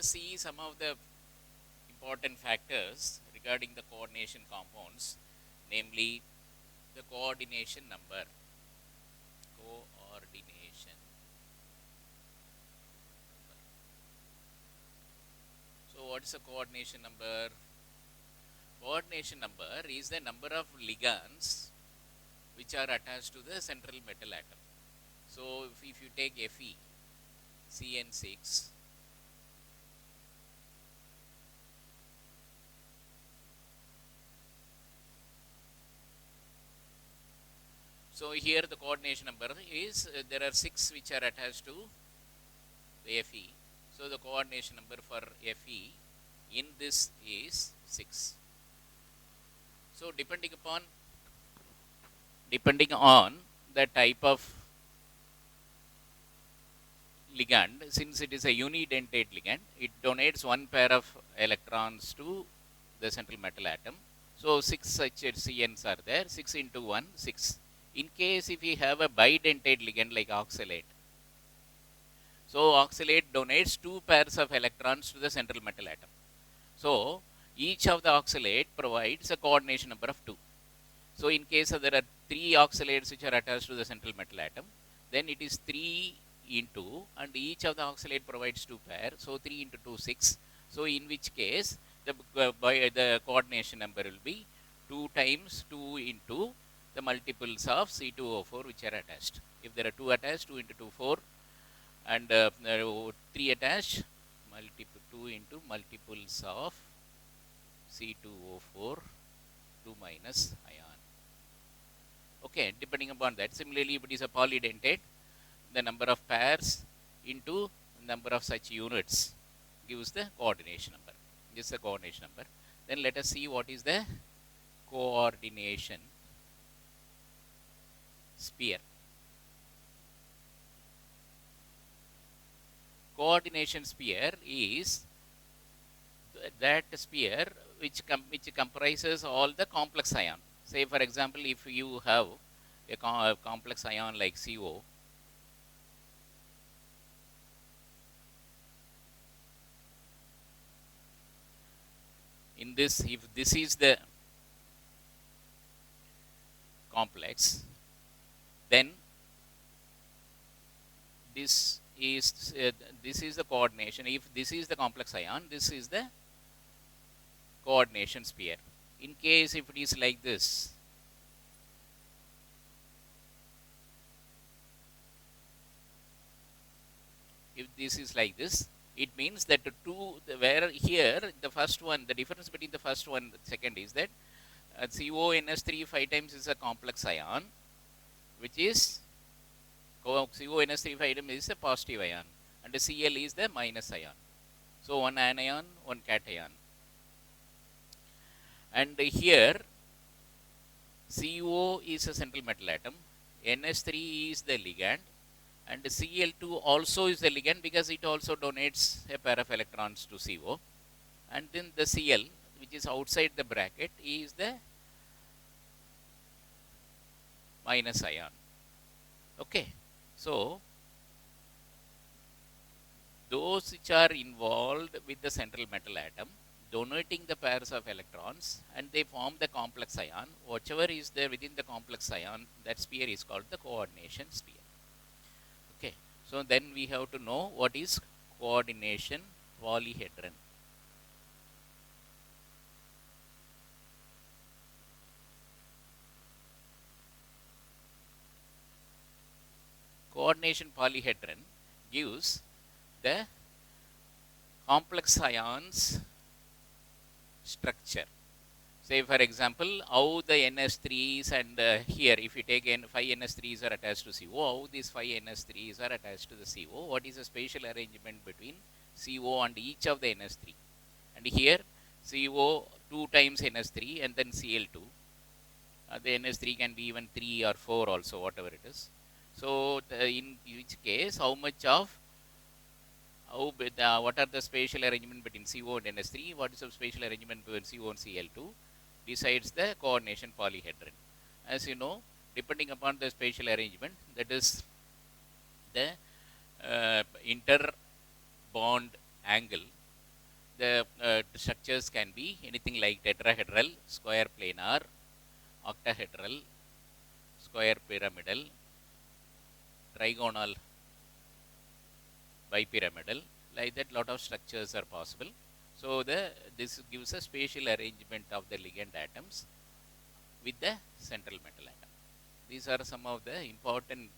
us see some of the important factors regarding the coordination compounds, namely the coordination number. Coordination number. So, what is the coordination number? Coordination number is the number of ligands which are attached to the central metal atom. So, if you take Fe, CN6, so here the coordination number is there are 6 which are attached to the Fe. So, the coordination number for Fe in this is 6. So, depending on the type of ligand, since it is a unidentate ligand, it donates one pair of electrons to the central metal atom. So, 6 such CNs are there, 6 into 1, 6. In case if we have a bidentate ligand like oxalate, so oxalate donates 2 pairs of electrons to the central metal atom. So, each of the oxalate provides a coordination number of 2. So, in case of there are 3 oxalates which are attached to the central metal atom, then it is 3 into, and each of the oxalate provides 2 pair. So, 3 into 2, 6. So, in which case the coordination number will be 2 times 2 into the multiples of C2O4 which are attached. If there are 2 attached, 2 into 2, 4, and 3 attached, 2 into multiples of C2O4, 2 minus ion. Okay, depending upon that. Similarly, if it is a polydentate, the number of pairs into number of such units gives the coordination number. This is the coordination number. Then let us see what is the coordination sphere. Coordination sphere is that sphere which comprises all the complex ion. Say for example, if you have a complex ion like CO, in this, if this is the complex, then this is the coordination. If this is the complex ion, this is the coordination sphere. In case if it is like this, if this is like this, it means that where here the first one, the difference between the first one and the second is that CONS3 5 times is a complex ion, which is CONS3 5 times is a positive ion, and the Cl is the minus ion. So, one anion, one cation. And here CO is a central metal atom, NS3 is the ligand, and Cl2 also is the ligand because it also donates a pair of electrons to CO. And then the Cl, which is outside the bracket, is the minus ion. Okay. So, those which are involved with the central metal atom donating the pairs of electrons, and they form the complex ion. Whichever is there within the complex ion, that sphere is called the coordination sphere. Okay. So, then we have to know what is coordination polyhedron. Coordination polyhedron gives the complex ions structure. Say for example, how the NS3s and here if you take 5 NS3s are attached to CO, how these 5 NS3s are attached to the CO, what is the spatial arrangement between CO and each of the NS3. And here CO 2 times NS3 and then Cl2. The NS3 can be even 3 or 4 also, whatever it is. So, in each case, what are the spatial arrangement between CO and NS3, what is the spatial arrangement between CO and Cl2, decides the coordination polyhedron. As you know, depending upon the spatial arrangement, that is the inter bond angle The structures can be anything like tetrahedral, square planar, octahedral, square pyramidal, trigonal, bipyramidal. Like that, lot of structures are possible. So this gives a spatial arrangement of the ligand atoms with the central metal atom. These are some of the important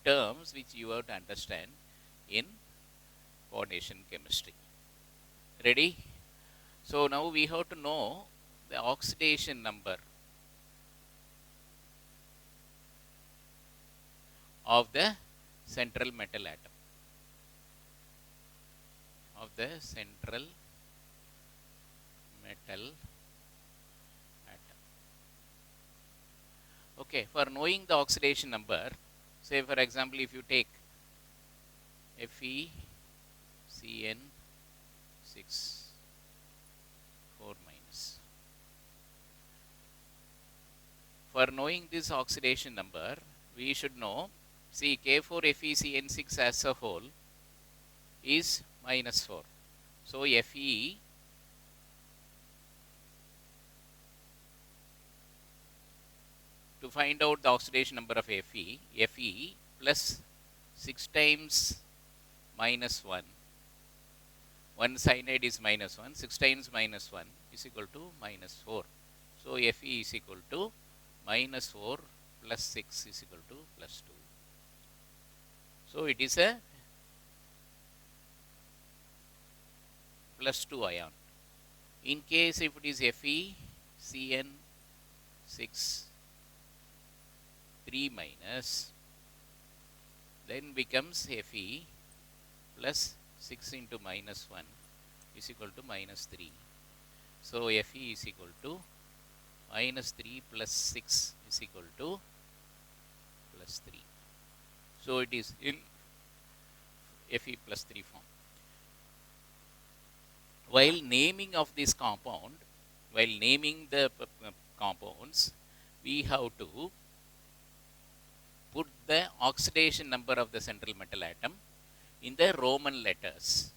terms which you have to understand in coordination chemistry. Ready? So now we have to know the oxidation number of the central metal atom. Of the central metal atom. Okay, for knowing the oxidation number, say for example, if you take FeCN6 4 minus. For knowing this oxidation number, we should know, see K4FeCN6 as a whole is -4. So Fe to find out the oxidation number of Fe plus 6 times -1. One cyanide is -1. 6 times -1 is equal to -4. So Fe is equal to -4 plus 6 is equal to +2. So it is a +2 ion. In case if it is FeCN6 3 minus, then becomes Fe plus 6 into -1 is equal to -3. So Fe is equal to -3 plus 6 is equal to +3. So it is in Fe plus 3 form. While naming of this compound, while naming the compounds, we have to put the oxidation number of the central metal atom in the Roman letters.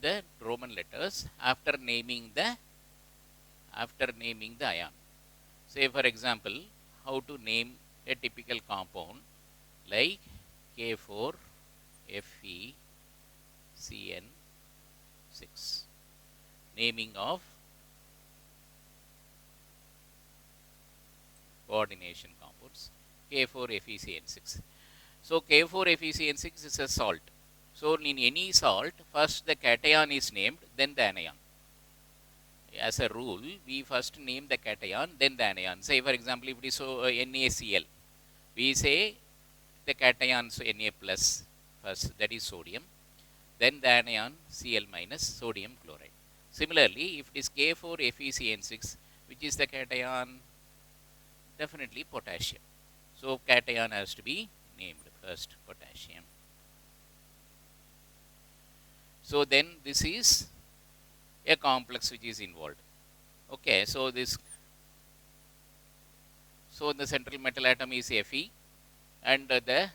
The Roman letters after naming the ion. Say for example, how to name a typical compound like K4FeCN6. Naming of coordination compounds, K4FeCN6. So K4FeCN6 is a salt. So in any salt, first the cation is named, then the anion. As a rule, we first name the cation, then the anion. Say for example, if it is NaCl, we say the cation, so Na plus first, that is sodium, then the anion Cl minus, sodium chloride. Similarly, if it is K4FeCN6, which is the cation? Definitely potassium. So cation has to be named first, potassium. So then this is a complex which is involved. Okay, so the central metal atom is Fe and the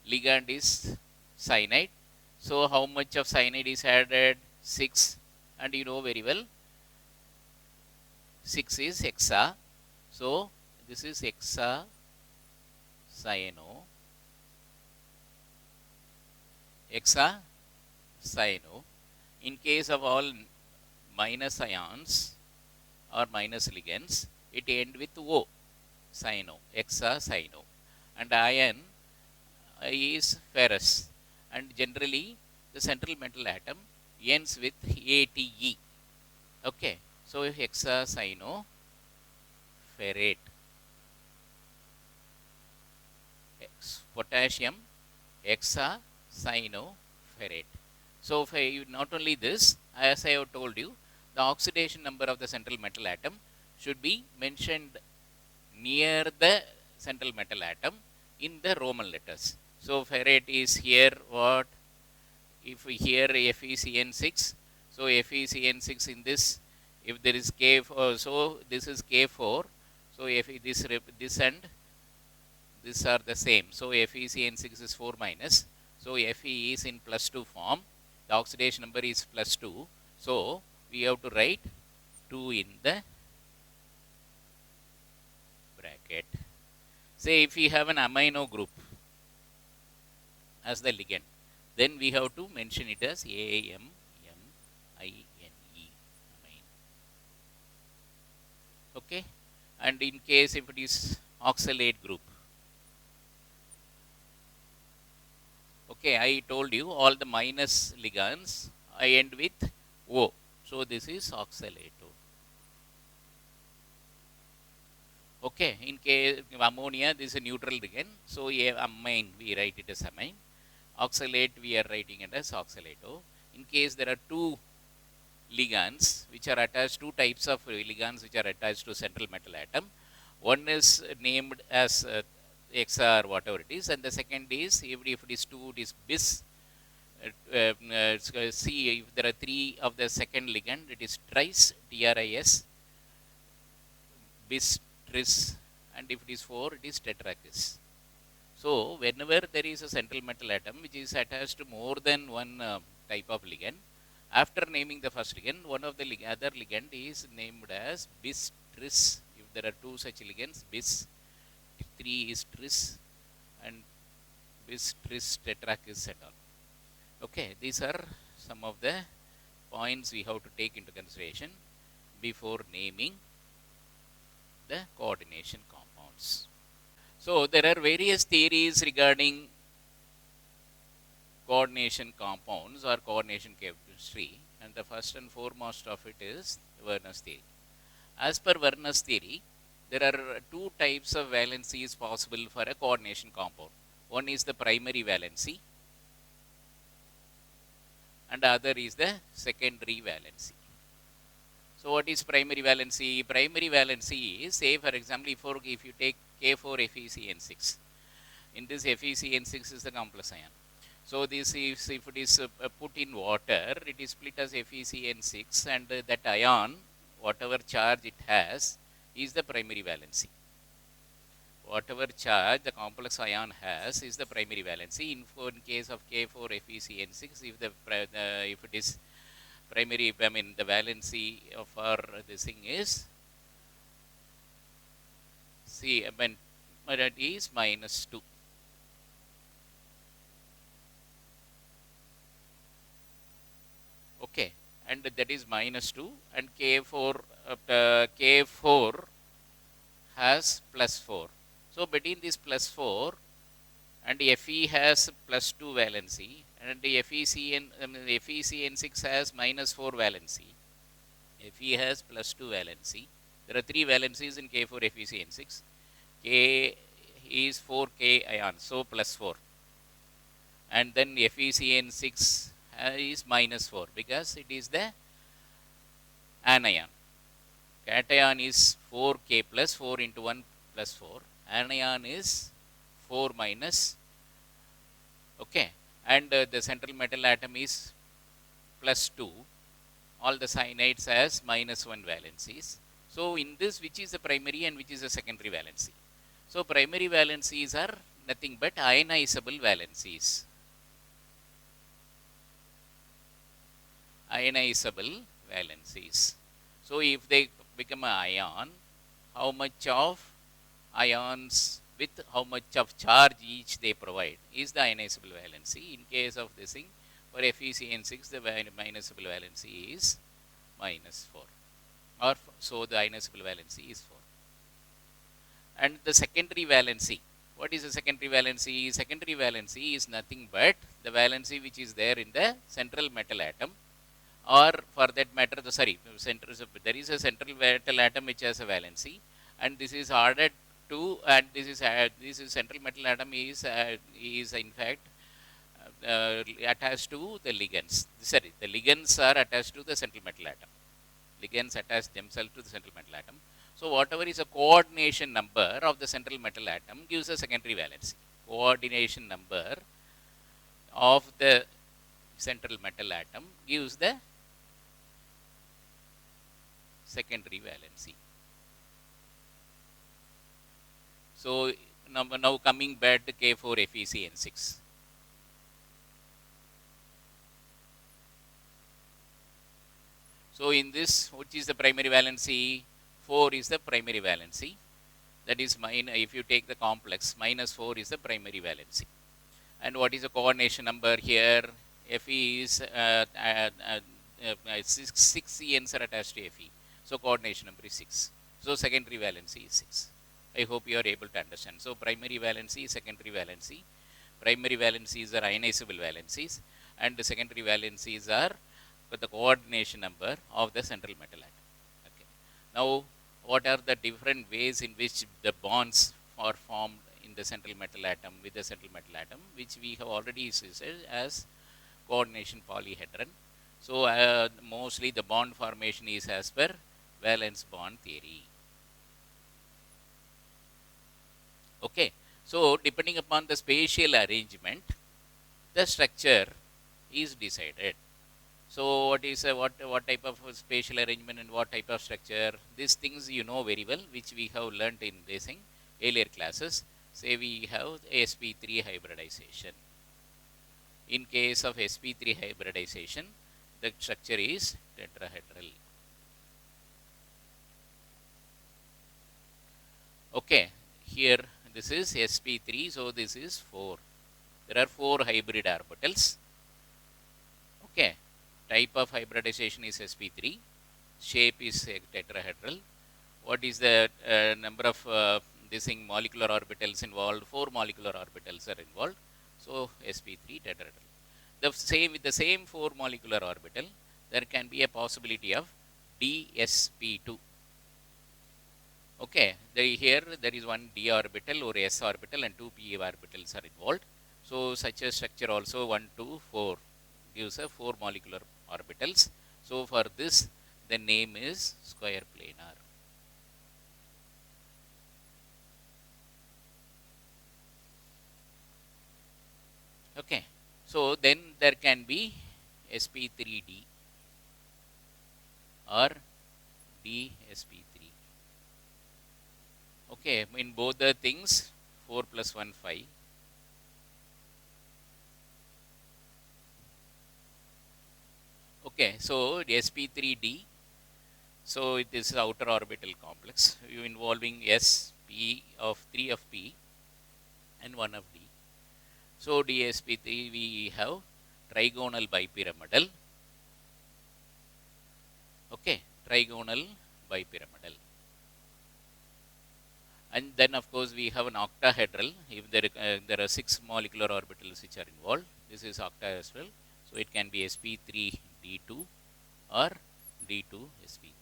ligand is cyanide. So how much of cyanide is added? 6, and you know very well 6 is hexa. So this is hexacyano. In case of all minus ions or minus ligands, it end with O, cyano, hexacyano. And ion is ferrous. And generally, the central metal atom ends with ATE. Okay, so hexacyanoferrate. Potassium hexacyanoferrate. So not only this, as I have told you, the oxidation number of the central metal atom should be mentioned near the central metal atom in the Roman letters. So ferrate is here what? If here FeCN6, so FeCN6 in this, if there is K4, so this is K4, so this and these are the same. So FeCN6 is 4 minus, so Fe is in +2 form, the oxidation number is +2. So we have to write 2 in the bracket. Say if we have an amino group as the ligand, then we have to mention it as AMMINE. Amine. Okay. And in case if it is oxalate group, okay, I told you all the minus ligands I end with O. So this is oxalate O. Okay, in case ammonia, this is a neutral ligand. So amine, we write it as amine. Oxalate, we are writing it as oxalate O. In case there are two ligands which are attached, two types of ligands which are attached to central metal atom. One is named as XR, whatever it is, and the second is, if it is 2, it is bis. See, if there are 3 of the second ligand, it is tris, TRIS, bis, tris, and if it is 4, it is tetrakis. So, whenever there is a central metal atom which is attached to more than one type of ligand, after naming the first ligand, one of the other ligand is named as bis, tris. If there are 2 such ligands, bis, 3 is tris, and bis, tris, tetrakis, and all. Okay, these are some of the points we have to take into consideration before naming the coordination compounds. So there are various theories regarding coordination compounds or coordination chemistry, and the first and foremost of it is Werner's theory. As per Werner's theory, there are 2 types of valencies possible for a coordination compound. One is the primary valency, and the other is the secondary valency. So what is primary valency? Primary valency is, say for example, if you take K4FeCN6, in this FeCN6 is the complex ion. So this is, if it is put in water, it is split as FeCN6, and that ion, whatever charge it has, is the primary valency. Whatever charge the complex ion has is the primary valency. In case of K4FeCN6, if it is primary, I mean the valency of our this thing is, see, I mean that is -2. Okay, and that is -2, and K4 has +4. So between this +4 and Fe has +2 valency, and FeCN6 has -4 valency. Fe has +2 valency. There are 3 valencies in K4FeCN6. K is 4K ion, so +4. And then FeCN6 is -4 because it is the anion. Cation is 4K plus 4 into 1 plus 4. Anion is 4 minus. Okay. And the central metal atom is +2. All the cyanides has -1 valencies. So in this, which is the primary and which is the secondary valency? So primary valencies are nothing but ionizable valencies. Ionizable valencies. So if they become an ion, how much of ions with how much of charge each they provide is the ionizable valency. In case of this thing, for FeCN6, the ionizable valency is -4, or so the ionizable valency is 4. And the secondary valency, what is the secondary valency? Secondary valency is nothing but the valency which is there in the central metal atom, or for that matter, there is a central metal atom which has a valency, and this is added to, and this is central metal atom is in fact attached to the ligands. Sorry, the ligands are attached to the central metal atom. Ligands attach themselves to the central metal atom. So whatever is a coordination number of the central metal atom gives a secondary valency. Coordination number of the central metal atom gives the secondary valency. So now coming back to K4FeCN6. So in this, which is the primary valency? 4 is the primary valency. That is, if you take the complex, minus 4 is the primary valency. And what is the coordination number here? Fe is 6 CNs are attached to Fe. So coordination number is 6. So secondary valency is 6. I hope you are able to understand. So primary valency, secondary valency. Primary valencies are ionizable valencies, and the secondary valencies are the coordination number of the central metal atom. Okay. Now, what are the different ways in which the bonds are formed in the central metal atom with the central metal atom, which we have already said as coordination polyhedron. So, mostly the bond formation is as per valence bond theory. Okay. So, depending upon the spatial arrangement, the structure is decided. So, what is what type of spatial arrangement and what type of structure? These things you know very well, which we have learnt in these earlier classes. Say we have sp3 hybridization. In case of sp3 hybridization, the structure is tetrahedral. Okay, here this is sp3, so this is 4. There are 4 hybrid orbitals. Okay, type of hybridization is sp3, shape is tetrahedral. What is the number of molecular orbitals involved? 4 molecular orbitals are involved. So sp3 tetrahedral. With the same 4 molecular orbital, there can be a possibility of dsp2. Okay, here there is one d orbital or s orbital and 2 p orbitals are involved. So such a structure also 1, 2, 4 gives a 4 molecular orbitals. So for this, the name is square planar. Okay, so then there can be sp3d or dsp3. Okay, in both the things, 4 plus 1, 5. Okay, so sp3d, so it is outer orbital complex involving s, p of 3 of p and 1 of d. So dsp3 we have trigonal bipyramidal. Okay, trigonal bipyramidal. And then of course we have an octahedral. If there are 6 molecular orbitals which are involved, this is octa as well. So it can be sp3 d2 or d2 sp3.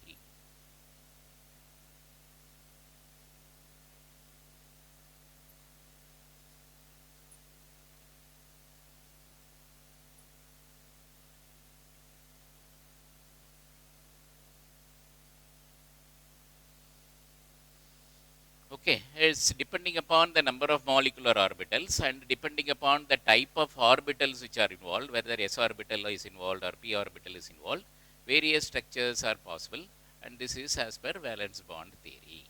Okay, it's depending upon the number of molecular orbitals and depending upon the type of orbitals which are involved, whether s orbital is involved or p orbital is involved, various structures are possible, and this is as per valence bond theory.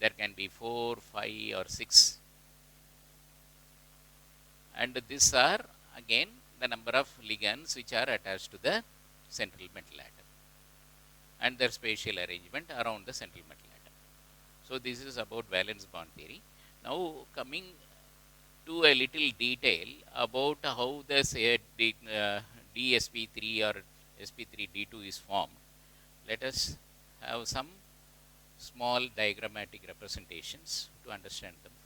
There can be 4, 5 or 6, and these are again the number of ligands which are attached to the central metal atom and their spatial arrangement around the central metal atom. So this is about valence bond theory. Now coming to a little detail about how the dsp3 or sp3d2 is formed, let us have some small diagrammatic representations to understand them further.